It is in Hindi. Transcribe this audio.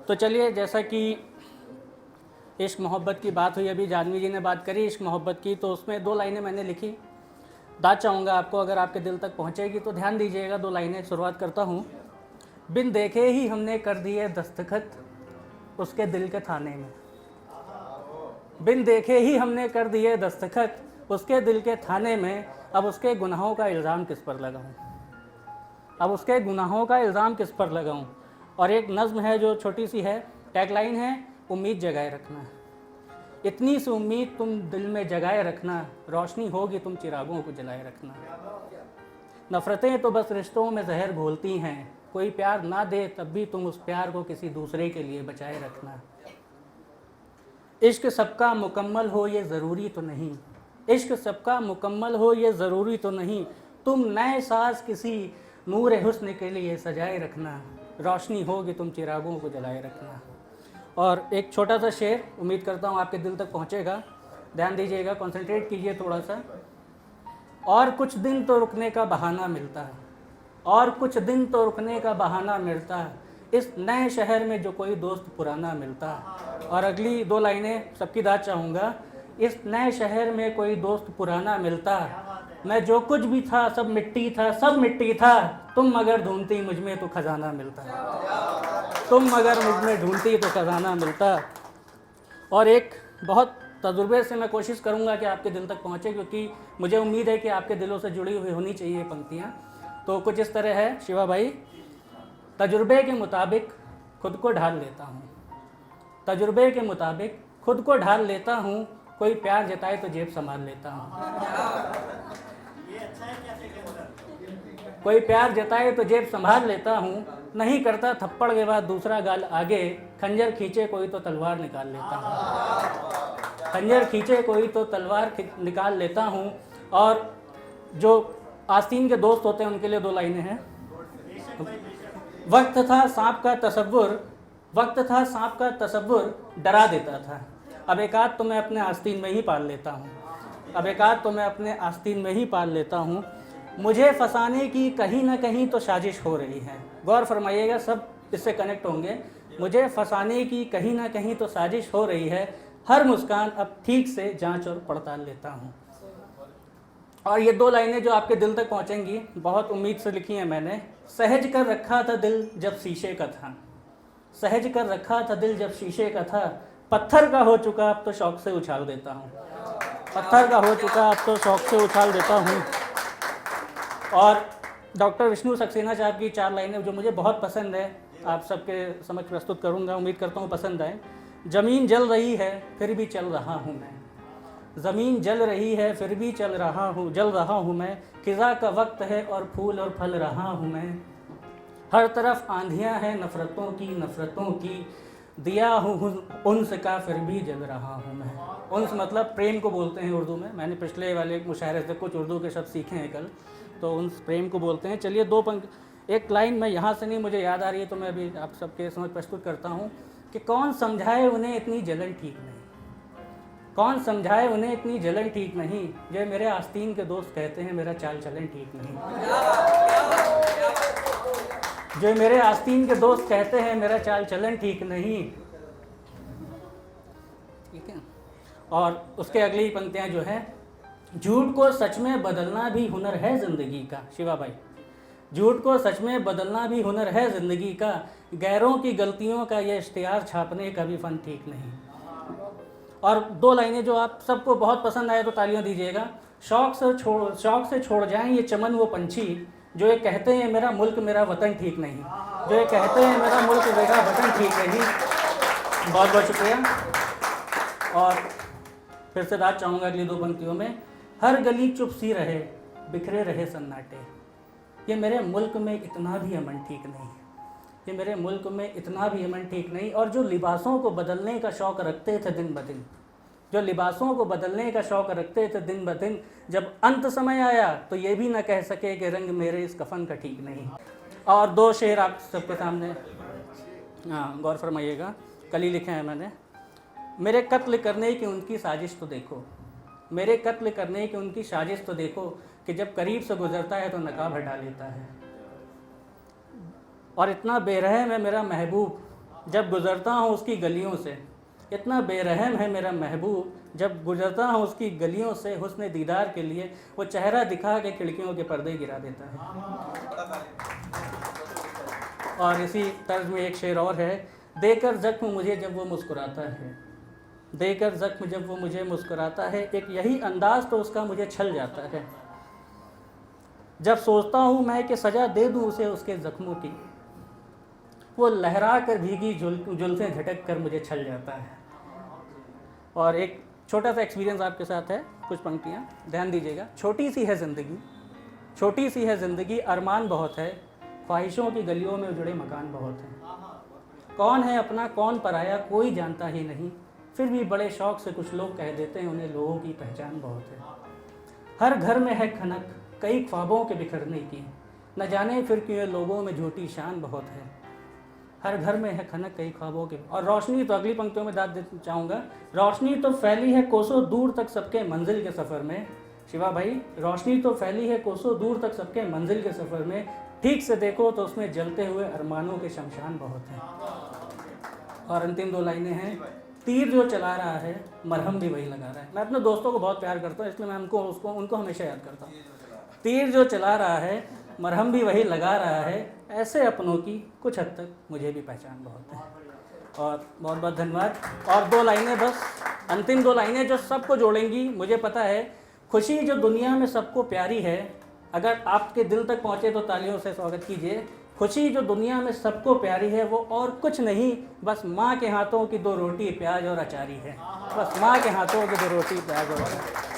तो चलिए, जैसा कि इश्क मोहब्बत की बात हुई, अभी जानवी जी ने बात करी इश्क मोहब्बत की, तो उसमें 2 लाइनें मैंने लिखी, दाद चाहूँगा आपको अगर आपके दिल तक पहुँचेगी तो ध्यान दीजिएगा। 2 लाइनें शुरुआत करता हूँ। बिन देखे ही हमने कर दिए दस्तखत उसके दिल के थाने में, बिन देखे ही हमने कर दिए दस्तखत उसके दिल के थाने में, अब उसके गुनाहों का इल्ज़ाम किस पर लगाऊं, अब उसके गुनाहों का इल्ज़ाम किस पर लगाऊं। और एक नज़्म है जो छोटी सी है, टैगलाइन है, उम्मीद जगाए रखना, इतनी सी उम्मीद तुम दिल में जगाए रखना, रोशनी होगी तुम चिरागों को जलाए रखना। नफ़रतें तो बस रिश्तों में जहर घोलती हैं, कोई प्यार ना दे तब भी तुम उस प्यार को किसी दूसरे के लिए बचाए रखना। इश्क सबका मुकम्मल हो ये ज़रूरी तो नहीं, इश्क सबका मुकम्मल हो ये ज़रूरी तो नहीं, तुम नए साज किसी नूर हुस्न के लिए सजाए रखना, रोशनी होगी तुम चिरागों को जलाए रखना। और एक छोटा सा शेर, उम्मीद करता हूँ आपके दिल तक पहुँचेगा, ध्यान दीजिएगा, कंसंट्रेट कीजिए थोड़ा सा। और कुछ दिन तो रुकने का बहाना मिलता है, और कुछ दिन तो रुकने का बहाना मिलता है, इस नए शहर में जो कोई दोस्त पुराना मिलता है। और अगली 2 लाइनें सबकी दाद चाहूँगा। इस नए शहर में कोई दोस्त पुराना मिलता, मैं जो कुछ भी था सब मिट्टी था, सब मिट्टी था, तुम मगर ढूंढती मुझ में तो खजाना मिलता, तुम मगर मुझ में ढूंढती तो खजाना मिलता। और एक बहुत तजुर्बे से मैं कोशिश करूँगा कि आपके दिल तक पहुँचे, क्योंकि मुझे उम्मीद है कि आपके दिलों से जुड़ी हुई होनी चाहिए ये पंक्तियाँ। तो कुछ इस तरह है शिवा भाई। तजुर्बे के मुताबिक खुद को ढाल लेता हूँ, तजुर्बे के मुताबिक खुद को ढाल लेता हूँ, कोई प्यार जताए तो जेब संभाल लेता हूँ, कोई प्यार जताए तो जेब संभाल लेता हूँ, नहीं करता थप्पड़ के बाद दूसरा गाल आगे, खंजर खींचे कोई तो तलवार निकाल लेता हूँ, खंजर खींचे कोई तो तलवार निकाल लेता हूँ। और जो आस्तीन के दोस्त होते हैं उनके लिए 2 लाइनें हैं। वक्त था सांप का तसव्वुर, वक्त था सांप का तसव्वुर डरा देता था, अब एकाध तो मैं अपने आस्तीन में ही पाल लेता हूँ, अब एकाध तो मैं अपने आस्तीन में ही पाल लेता हूँ। मुझे फंसाने की कहीं ना कहीं तो साजिश हो रही है, गौर फरमाइएगा, सब इससे कनेक्ट होंगे। मुझे फंसाने की कहीं ना कहीं तो साजिश हो रही है, हर मुस्कान अब ठीक से जांच और पड़ताल लेता हूँ। और ये 2 लाइनें जो आपके दिल तक पहुँचेंगी, बहुत उम्मीद से लिखी हैं मैंने। सहज कर रखा था दिल जब शीशे का था, सहज कर रखा था दिल जब शीशे का था, पत्थर का हो चुका अब तो शौक से उछाल देता हूँ, पत्थर का हो चुका अब तो शौक से उछाल देता हूँ। और डॉक्टर विष्णु सक्सेना साहब की 4 लाइनें जो मुझे बहुत पसंद है, आप सबके समक्ष प्रस्तुत करूँगा, उम्मीद करता हूँ पसंद आए। ज़मीन जल रही है फिर भी चल रहा हूँ मैं, ज़मीन जल रही है फिर भी जल रहा हूँ मैं, खिज़ा का वक्त है और फूल और फल रहा हूँ मैं, हर तरफ आंधियाँ हैं नफ़रतों की, दिया हूँ उन्स का फिर भी जल रहा हूँ मैं। उन्स मतलब प्रेम को बोलते हैं उर्दू में, मैंने पिछले वाले मुशायरे से कुछ उर्दू के शब्द सीखे हैं कल, तो उन्स प्रेम को बोलते हैं। चलिए 2 एक लाइन मैं यहाँ से नहीं, मुझे याद आ रही है तो मैं अभी आप सबके समझ प्रस्तुत करता हूँ कि कौन समझाए उन्हें इतनी जलन ठीक नहीं, कौन समझाए उन्हें इतनी जलन ठीक नहीं, जो मेरे आस्तीन के दोस्त कहते हैं मेरा चाल चलन ठीक नहीं, जो मेरे आस्तीन के दोस्त कहते हैं मेरा चाल चलन ठीक नहीं। ठीक है। और उसके अगली पंक्तियां जो है, झूठ को सच में बदलना भी हुनर है ज़िंदगी का, शिवा भाई, झूठ को सच में बदलना भी हुनर है ज़िंदगी का, गैरों की गलतियों का ये इश्तिहार छापने का भी फ़न ठीक नहीं। और 2 लाइनें जो आप सबको बहुत पसंद आए तो तालियां दीजिएगा। शौक से छोड़ जाएं ये चमन वो पंछी, जो ये कहते हैं मेरा मुल्क मेरा वतन ठीक नहीं, जो ये कहते हैं मेरा मुल्क मेरा वतन ठीक नहीं। बहुत बहुत शुक्रिया। और फिर से दाद चाहूँगा अगली 2 पंक्तियों में। हर गली चुप सी रहे बिखरे रहे सन्नाटे, ये मेरे मुल्क में इतना भी अमन ठीक नहीं, ये मेरे मुल्क में इतना भी अमन ठीक नहीं। और जो लिबासों को बदलने का शौक़ रखते थे दिन ब दिन, जो लिबासों को बदलने का शौक़ रखते थे दिन ब दिन, जब अंत समय आया तो ये भी ना कह सके कि रंग मेरे इस कफन का ठीक नहीं। और 2 शेर आप सबके सामने, हाँ गौर फरमाइएगा, कल ही लिखे हैं मैंने। मेरे कत्ल करने की उनकी साजिश तो देखो, मेरे कत्ल करने की उनकी साजिश तो देखो, कि जब करीब से गुजरता है तो नकाब हटा लेता है। और इतना बेरहम है मेरा महबूब, जब गुज़रता हूँ उसकी गलियों से, इतना बेरहम है मेरा महबूब, जब गुज़रता हूँ उसकी गलियों से, हुस्न दीदार के लिए वो चेहरा दिखा के खिड़कियों के पर्दे गिरा देता है। और इसी तर्ज में एक शेर और है, देकर ज़ख्म मुझे जब वो मुस्कुराता है, देकर ज़ख्म जब वो मुझे मुस्कुराता है, एक यही अंदाज़ तो उसका मुझे छल जाता है। जब सोचता हूँ मैं कि सज़ा दे दूँ उसे उसके ज़ख्मों की, वो लहरा कर भीगी जुल्फ़ें झटक कर मुझे छल जाता है। और एक छोटा सा एक्सपीरियंस आपके साथ है, कुछ पंक्तियाँ ध्यान दीजिएगा। छोटी सी है ज़िंदगी, छोटी सी है ज़िंदगी, अरमान बहुत है, ख्वाहिशों की गलियों में उजड़े मकान बहुत हैं। कौन है अपना कौन पराया कोई जानता ही नहीं, फिर भी बड़े शौक़ से कुछ लोग कह देते हैं उन्हें लोगों की पहचान बहुत है। हर घर में है खनक कई ख्वाबों के बिखरने की, न जाने फिर क्यों लोगों में झूठी शान बहुत है। हर घर में है खनक कई ख्वाबों के। और रोशनी तो अगली पंक्तियों में दाद देना चाहूँगा, रोशनी तो फैली है कोसों दूर तक सबके मंजिल के सफ़र में। शिवा भाई, रोशनी तो फैली है कोसों दूर तक सबके मंजिल के सफ़र में, ठीक से देखो तो उसमें जलते हुए अरमानों के शमशान बहुत हैं। और अंतिम दो लाइनें हैं, तीर जो चला रहा है मरहम भी वही लगा रहा है। मैं अपने दोस्तों को बहुत प्यार करता हूँ, इसलिए मैं उनको हमेशा याद करता हूँ। तीर जो चला रहा है मरहम भी वही लगा रहा है, ऐसे अपनों की कुछ हद तक मुझे भी पहचान बहुत है। और बहुत बहुत धन्यवाद। और दो लाइनें बस, अंतिम दो लाइनें जो सबको जोड़ेंगी। मुझे पता है खुशी जो दुनिया में सबको प्यारी है, अगर आपके दिल तक पहुँचे तो तालियों से स्वागत कीजिए। खुशी जो दुनिया में सबको प्यारी है वो और कुछ नहीं, बस माँ के हाथों की दो रोटी प्याज और अचारी है। बस माँ के हाथों की दो रोटी प्याज और अचारी।